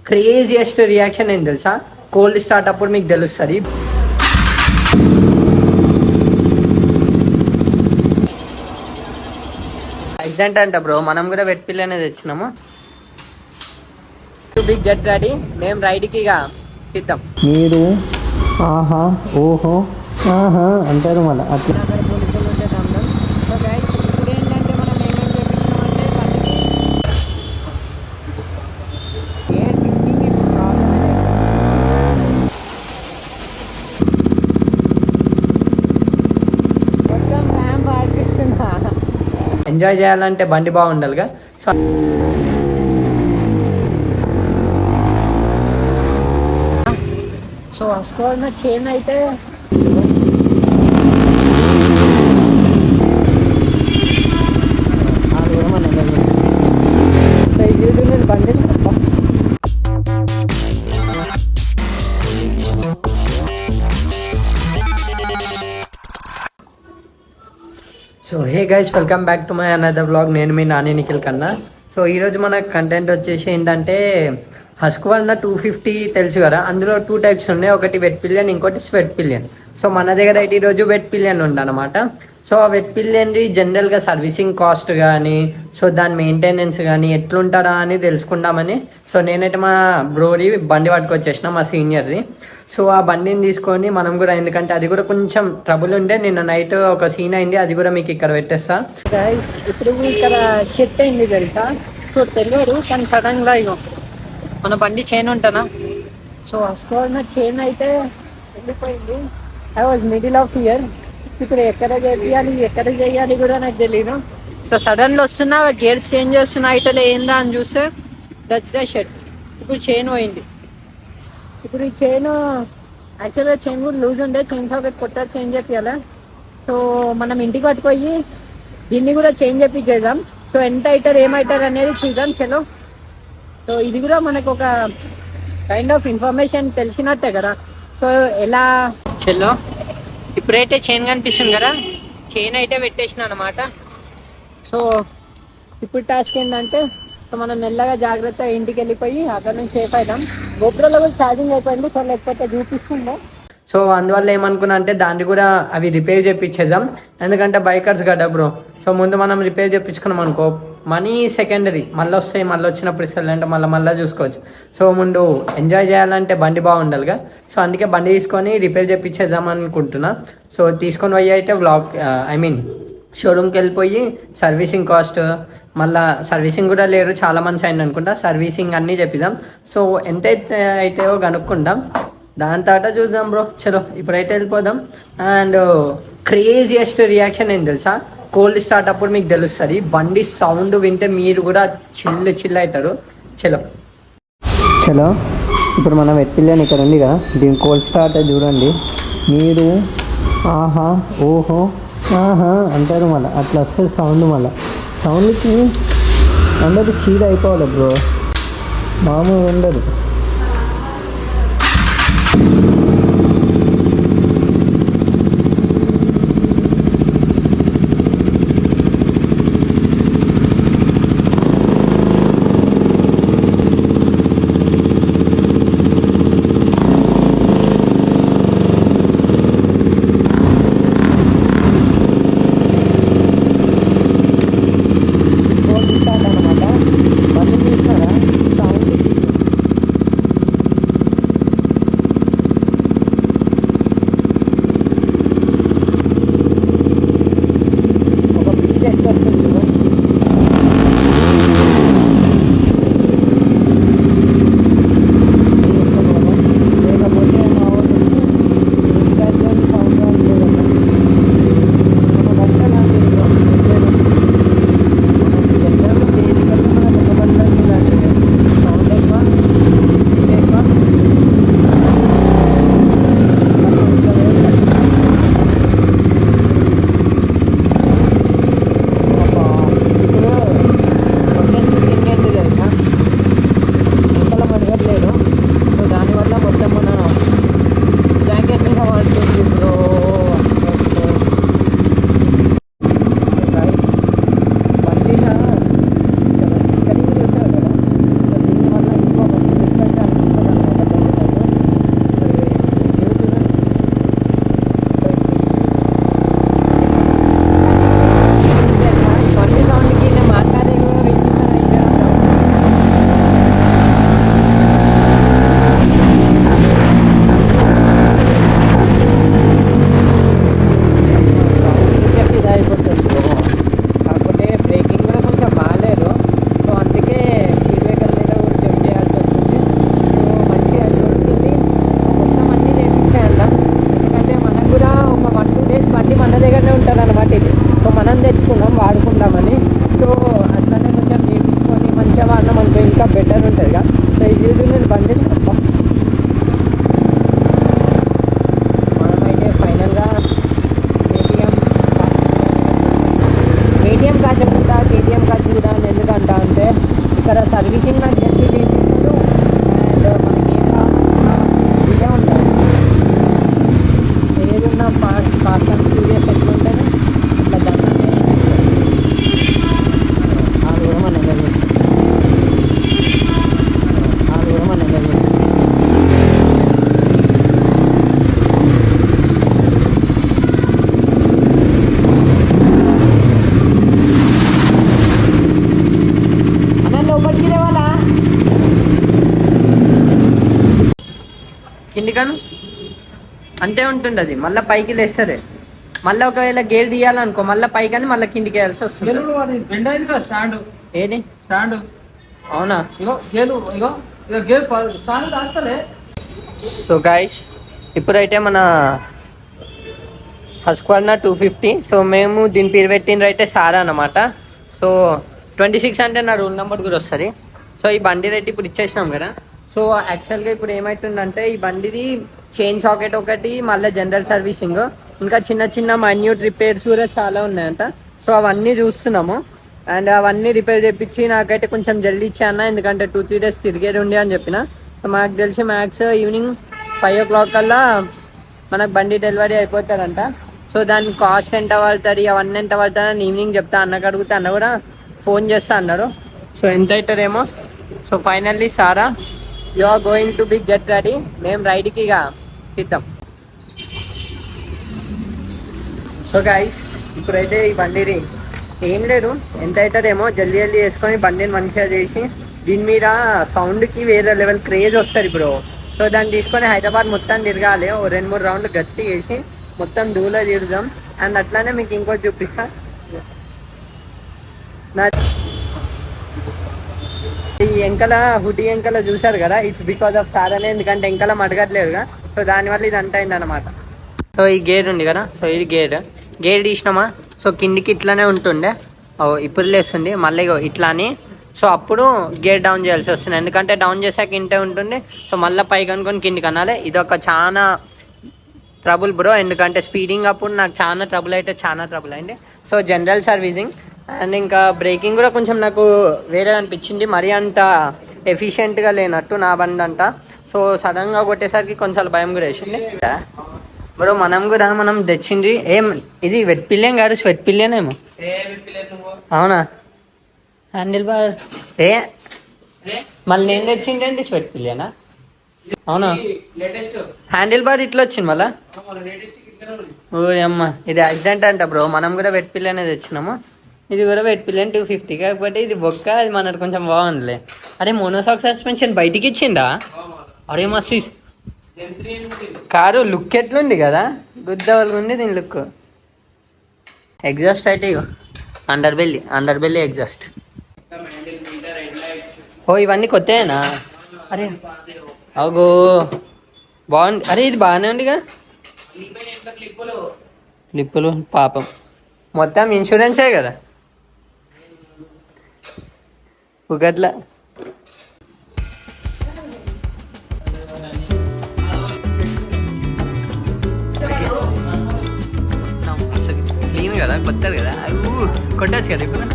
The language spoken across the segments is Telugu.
క్రేజియస్ట్ రియాక్షన్ ఏం తెలుసా? కోల్డ్ స్టార్ట్ అప్పుడు మీకు తెలుస్తుంది. యాక్సిడెంట్ అంట బ్రో, మనం కూడా వెట్ పిల్లనే తెచ్చినాము. టు బి గెట్ రెడీ, మేము రైడ్కి ఇక సిద్ధం. మీరు ఆహా ఓహో ఆహా అంటారు మళ్ళీ అట్లా. ఎంజాయ్ చేయాలంటే బండి బాగుండాలిగా. సో అస్కోన చైన్ అయితే బండి. So hey guys, welcome back to my another blog. నేను మీ నాని నిఖిల్ కన్నా. సో ఈరోజు మన కంటెంట్ వచ్చేసి ఏంటంటే, హస్క్వర్నా 250 తెలుసు కదా, అందులో 2 టైప్స్ ఉన్నాయి. ఒకటి వెట్ పిలియన్, ఇంకోటి స్వెట్ పిలియన్. సో మన దగ్గర అయితే ఈరోజు వెట్ పిలియన్ ఉందన్నమాట. సో ఆ వెట్ పిలియన్ది జనరల్గా సర్వీసింగ్ కాస్ట్ కానీ, సో దాని మెయింటెనెన్స్ కానీ ఎట్లుంటారా అని తెలుసుకుందామని. సో నేనైతే మా బ్రోది బండి పట్టుకొచ్చేసిన, మా సీనియర్ది. సో ఆ బండిని తీసుకొని మనం కూడా, ఎందుకంటే అది కూడా కొంచెం ట్రబుల్ ఉండే, నిన్న నైట్ ఒక సీన్ అయింది, అది కూడా మీకు ఇక్కడ పెట్టేస్తా. ఇప్పుడు ఇక్కడ షెట్ అయింది తెలుసా? సో తెలియదు, కానీ సడన్గా ఇగో మన బండి చైన్ ఉంటానా. సో అస్కోన చైన్ అయితే వెళ్ళిపోయింది. I was middle of year. ఇప్పుడు ఎక్కడ చేయాలి కూడా నాకు తెలియదు. సో సడన్గా వస్తున్నా, గేర్స్ చేంజ్ చేస్తున్నా, అయితే ఏందా అని చూస్తే దట్స్ ద షెట్. ఇప్పుడు చైన్ పోయింది. ఇప్పుడు ఈ చైన్ యాక్చువల్గా చైన్ కూడా లూజ్ ఉండే, చైన్ సాకెట్ కొట్టారు, చేంజ్ చేయాలి. సో మనం ఇంటికి పట్టుపోయి దీన్ని కూడా చేంజ్ చేద్దాం. సో ఎంత అవుతారు ఏమవుతారు అనేది చూద్దాం, చలో. సో ఇది కూడా మనకు ఒక కైండ్ ఆఫ్ ఇన్ఫర్మేషన్ తెలిసినట్టే కదా. సో ఎలా చలో, ఇప్పుడైతే చైన్ కనిపిస్తుంది కదా, చైన్ అయితే పెట్టేసిన అనమాట. సో ఇప్పుడు టాస్క్ ఏంటంటే, సో మనం మెల్లగా జాగ్రత్తగా ఇంటికి వెళ్ళిపోయి అక్కడ నుంచి సేఫ్ అవుదాం. గోప్రోలో కూడా ఛార్జింగ్ అయిపోయింది, సో లేకపోతే చూపిస్తుండే. సో అందువల్ల ఏమనుకున్నా అంటే, దాన్ని కూడా అవి రిపేర్ చేయించేద్దాం. ఎందుకంటే బైకర్స్ కదా బ్రో. సో ముందు మనం రిపేర్ చేయించుకున్నాం అనుకో, మనీ సెకండరీ, మళ్ళీ వస్తాయి, మళ్ళీ వచ్చినప్పుడు ఇస్తారంటే మళ్ళీ చూసుకోవచ్చు. సో ముందు ఎంజాయ్ చేయాలంటే బండి బాగుండాలిగా. సో అందుకే బండి తీసుకొని రిపేర్ చేయించేద్దాం అనుకుంటున్నా. సో తీసుకొని పోయి అయితే షోరూమ్కి వెళ్ళిపోయి సర్వీసింగ్ కాస్ట్, మళ్ళీ సర్వీసింగ్ కూడా లేరు, చాలా మంది అయింది అనుకుంటా, సర్వీసింగ్ అన్నీ చెప్పిద్దాం. సో ఎంత అయితాయో కనుక్కుంటాం, దాని తర్వాత చూద్దాం బ్రో. చలో ఇప్పుడైతే వెళ్ళిపోదాం. అండ్ క్రేజియస్ట్ రియాక్షన్ ఏం తెలుసా? కోల్డ్ స్టార్ట్ అప్పుడు మీకు తెలుస్తుంది. బండి సౌండ్ వింటే మీరు కూడా చిల్ అవుతారు. చలో ఇప్పుడు మనం వెట్ పిలియన్ ఇక్కడ ఉంది కదా, దీని కోల్డ్ స్టార్ట్ చూడండి. మీరు ఆహా ఓహో ఆహా అంటారు మళ్ళీ, అట్లా వస్తుంది సౌండ్. మళ్ళీ సౌండ్కి అందరూ చీడ అయిపోవాలి బ్రో, మామూలు ఉండదు. ఉంది బండి. మనమైతే ఫైనల్గా కేటీఎం కాచకుండా కేటీఎం కాచకుండా ఎందుకంట అంటే ఇక్కడ సర్వీసింగ్ నాకు జల్దీ చేసిస్తారు. అండ్ మనకి ఏం కావాలన్నా ఇదే ఉంటుంది. ఏది ఉన్నా ఫాస్ట్ అండ్ ఫ్యూరియస్ ఎట్లా ఉంటుంది ఇట్లా దాన్ని అది కూడా మన అది కూడా మన లోపలికి లేవాలా కిందికను అంతే ఉంటుంది. అది మళ్ళీ పైకి లేస్తారు. మళ్ళీ ఒకవేళ గేర్ తీయాలనుకో మళ్ళీ పైకని మళ్ళీ కిందికి వేయాల్సి వస్తుంది. ఏది స్టాండ్ అవునా? సో గైస్ ఇప్పుడైతే మన హస్క్వర్నా 250. సో మేము దీని పేరు పెట్టిండ్రు అయితే సారా అనమాట. సో 26 అంటే నా రూల్ నెంబర్ కూడా వస్తుంది. సో ఈ బండి రేట్ ఇప్పుడు ఇచ్చేసినాం కదా. సో యాక్చువల్గా ఇప్పుడు ఏమవుతుందంటే ఈ బండిది చైన్ సాకెట్ ఒకటి, మళ్ళీ జనరల్ సర్వీసింగ్, ఇంకా చిన్న చిన్న మైన్యూట్ రిపేర్స్ కూడా చాలా ఉన్నాయంట. సో అవన్నీ చూస్తున్నాము. అండ్ అవన్నీ రిపేర్ చేయించి నాకైతే కొంచెం జల్దీ ఇచ్చాయన్న, ఎందుకంటే 2-3 డేస్ తిరిగేది ఉండి అని చెప్పిన. సో మాకు తెలిసి మ్యాక్స్ ఈవినింగ్ 5 o'clock కల్లా మనకు బండి డెలివరీ అయిపోతారంట. సో దాని కాస్ట్ ఎంత పడుతుంది, అవన్నీ ఎంత పడుతుంది అని ఈవినింగ్ చెప్తా. అన్నకు అడిగితే అన్న కూడా ఫోన్ చేస్తా అన్నాడు. సో ఎంత అవుతారేమో. So finally Sara you are going to be get ready. మేము రైడ్కి ఇక సిద్ధం. సో గైస్ ఇప్పుడైతే ఈ బండిని ఏం లేదు, ఎంత అవుతుందేమో జల్దీ జల్దీ చేసుకొని బండిని మంచిగా చేసి దీని మీద సౌండ్కి వేరే లెవెల్ క్రేజ్ వస్తుంది ఇప్పుడు. సో దాన్ని తీసుకొని హైదరాబాద్ మొత్తం తిరగాలి. ఓ 2-3 రౌండ్లు గట్టి వేసి మొత్తం దూలో తిరుగుదాం. అండ్ అట్లానే మీకు ఇంకోటి చూపిస్తా. ఈ ఎంకల హుడీ ఎంకల చూసారు కదా, ఇట్స్ బికాస్ ఆఫ్ సారానే, ఎందుకంటే ఎంకల మడగట్లేదుగా. సో దానివల్ల ఇది అంత అయింది అనమాట. సో ఈ గేర్ ఉంది కదా, సో ఇది గేర్ తీసినామా. సో కిందికి ఇట్లానే ఉంటుండే, ఇప్పుడు లేస్తుంది మళ్ళీ ఇట్లా అని. సో అప్పుడు గేర్ డౌన్ చేయాల్సి వస్తుంది, ఎందుకంటే డౌన్ చేసాక ఇంటే ఉంటుంది. సో మళ్ళీ పైకి అనుకొని కిందికి అనాలి. ఇది ఒక చాలా ట్రబుల్ బ్రో, ఎందుకంటే స్పీడింగ్ అప్పుడు నాకు చాలా ట్రబుల్ అయింది. సో జనరల్ సర్వీసింగ్ అండ్ ఇంకా బ్రేకింగ్ కూడా కొంచెం నాకు వేరే అనిపించింది, మరీ అంత ఎఫిషియెంట్గా లేనట్టు నా బండి అంట. సో సడన్గా కొట్టేసరికి కొంచెం భయం కూడా వేసింది బ్రో. మనం తెచ్చింది ఏం ఇది వెట్ పిల్లెం కాదు, స్వెట్ పిల్లెనేమో. అవునా? హ్యాండిల్ బార్ మళ్ళీ నేను తెచ్చింది స్వెట్ పిల్లెనా? అవునా? హ్యాండిల్ బార్ ఇట్లా వచ్చింది మళ్ళా. ఓ అమ్మ, ఇది యాక్సిడెంట్ అంట బ్రో. మనం కూడా వెట్ పిల్లనే తెచ్చినాము. ఇది కూడా వెట్ పిల్లన్ 250, కాకపోతే ఇది బొక్క, అది మనకు కొంచెం బాగుందిలే. అరే మోనోసాక్ సస్పెన్షన్ బయటికి ఇచ్చిండా? అరే మస్తు కారు లుక్ ఎట్లుంది కదా, గుద్దవలుగా ఉంది దీని లుక్. ఎగ్జాస్ట్ అయితే అండర్ బెల్లి ఎగ్జాస్ట్. ఓ ఇవన్నీ కొత్తేనా? అరే అగో బాగుంది. అరే ఇది బాగానే ఉందిగా క్లిప్పులు. పాపం మొత్తం ఇన్సూరెన్సే కదా ఒకట్లా. క్లీన్ కదా, కొత్తది కదా, కొట్టచ్చు కదా. ఇప్పుడు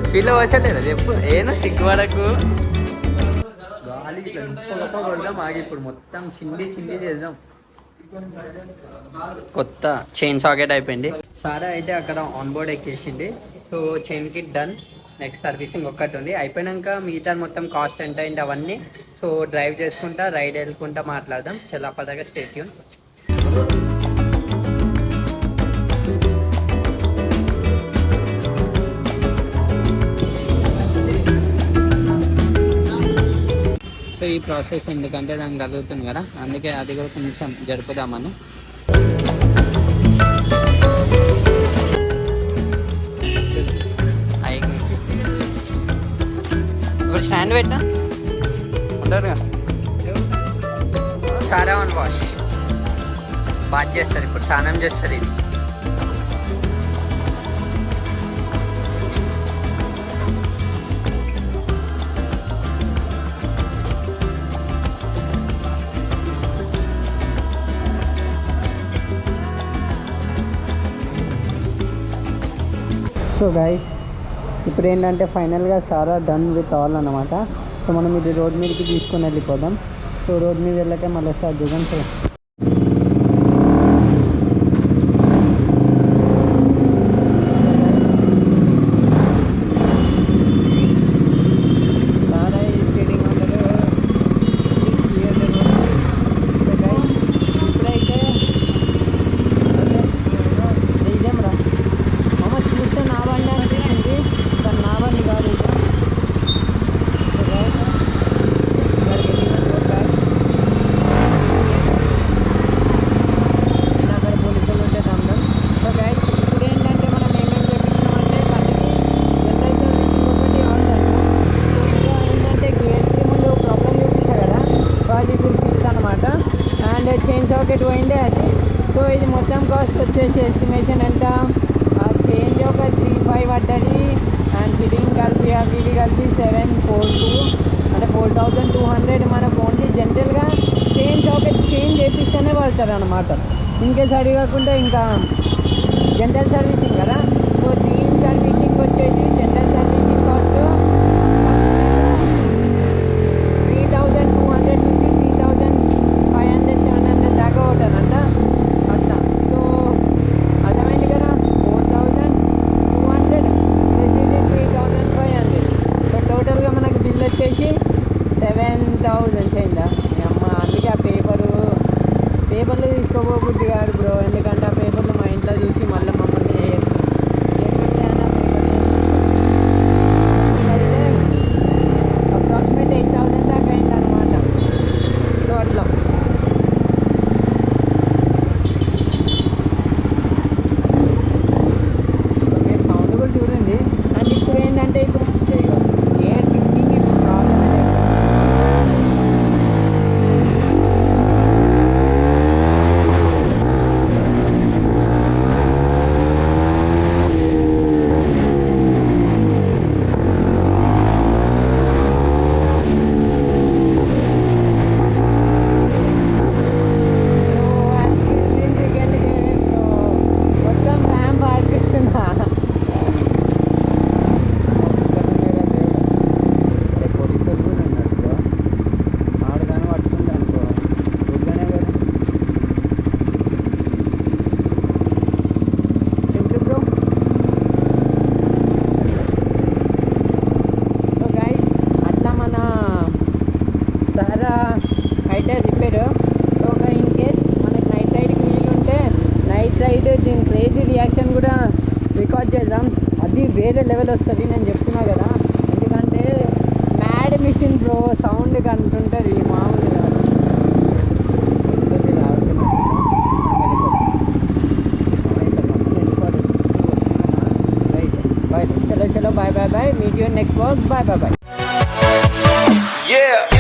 స్పీడ్లో వచ్చలేదు చెప్పు, ఏనా సిగ్గుపడకు. గాలి ఇట్లా గొప్ప కొడదాం. ఆగి ఇప్పుడు మొత్తం చిండి చేద్దాం. కొత్త చైన్ సాకెట్ అయిపోయింది. సారా అయితే అక్కడ ఆన్ బోర్డ్ ఎక్కేసింది. So chain kit done. Next servicing ఒక్కటి ఉంది, అయిపోయినాక మిగతా మొత్తం కాస్ట్ ఎంత అయింది అవన్నీ. సో డ్రైవ్ చేసుకుంటా రైడ్ వెళ్ళుకుంటా మాట్లాడదాం. చాలా పదగా స్టే ట్యూన్. సో ఈ ప్రాసెస్ ఎందుకంటే దానికి తగులుతుంది కదా, అందుకే అది కూడా కొంచెం జరుపుదామని. ఇప్పుడు స్టాండ్ పెట్టా ఉంటారు కదా, సారా వన్ వాష్ బాగా చేస్తారు. ఇప్పుడు స్నానం చేస్తారు. ఇది సో గైస్ ఇప్పుడు ఏంటంటే ఫైనల్గా సారా డన్ విత్ ఆల్ అన్నమాట. సో మనం ఇది రోడ్ మీదకి తీసుకొని వెళ్ళిపోదాం. సో రోడ్ మీద వెళ్ళాక మళ్ళీ స్టార్ట్ చేద్దాం. So Sara is getting on the road. Please clear the road. So guys ఇప్పుడైతే ఇదేం రా అమ్మ చూస్తే నా బండి అనిపించింది, కానీ నా బండి కాదు ఇది. So guys we're getting on road back. అక్కడ పోలీసులు ఉంటే దమ్దాం. సో గైస్ ఇప్పుడు ఏంటంటే మనం ఏమేమి చేపించామంటే బండికి జనరల్ సర్వీసింగ్ ఒకటి ఆన్. సో ఇంకా ఏంటంటే గేట్స్కి ముందు ప్రాబ్లం చూపించా కదా, సో అది ఇప్పుడు ఫిక్స్ అనమాట. అండ్ చైన్ సాకెట్ పోయిందే అది. సో ఇది మొత్తం కాస్ట్ వచ్చేసి ఎస్టిమేషన్ ఎంత, చేంజ్ ఒక 3,500 పడ్డది. అండ్ ఫిట్టింగ్ కలిపి అవి ఇవి కలిపి 742 అంటే 4,200 మనకు ఓన్లీ జనరల్గా చైన్ సాకెట్ చేంజ్ చేపిస్తేనే పడతారు అనమాట. ఇంకే సరి కాకుండా ఇంకా జనరల్ సర్వీసింగ్ కదా. సో దీని సర్వీసింగ్ వచ్చేసి జనరల్ సర్వీసింగ్ కాస్ట్ 3,200 నుంచి 3,500 700 దాకా అవుతానంట అట్లా. సో అర్థమైంది కదా, 4,200 ప్లస్ ఇది 3,500. సో టోటల్గా మనకు బిల్ వచ్చేసి 7,000 చేయిందా అమ్మ. అందుకే ఆ పేపర్లు తీసుకోబోద్ది కాదు బ్రో, ఎందుకంటే ఆ పేపర్లు మా ఇంట్లో చూసి మళ్ళీ మమ్మల్ని చేస్తారు. అయితే అప్రాక్సిమేట్ 8,000 దాకా అయింది అనమాట. సో అట్లా మీరు సౌండ్ కూడా చూడండి. అండ్ ఇప్పుడు ఏంటంటే ఇప్పుడు గేట్ షిఫ్టింగ్ ఇప్పుడు ప్రాబ్లం లేదు. మొత్తం ర్యాంప్ ఆడిపిస్తున్నా. పోలీసులు కూడా ఉన్నారు బ్రో, ఆడు కానీ పట్టుకుంది అనుకో ఊరిగానే కదా సింపుల్ బ్రో. సో గైస్ అట్లా మన సారా అయితే రిపేర్. సో ఒక ఇన్ కేస్ మనకి నైట్ రైడ్కి వీలుంటే నైట్ రైడ్ దీని క్రేజీ రియాక్షన్ కూడా రికార్డ్ చేద్దాం. అది వేరే లెవెల్ వస్తుంది నేను చెప్తున్నా కదా, ఎందుకంటే మ్యాడ్ మిషన్ బ్రో సౌండ్ కంటుంటుంది మామూలుగా. రైట్ బాయ్, చలో చలో bye bye bye, meet you next blog. Bye bye bye. Yeah.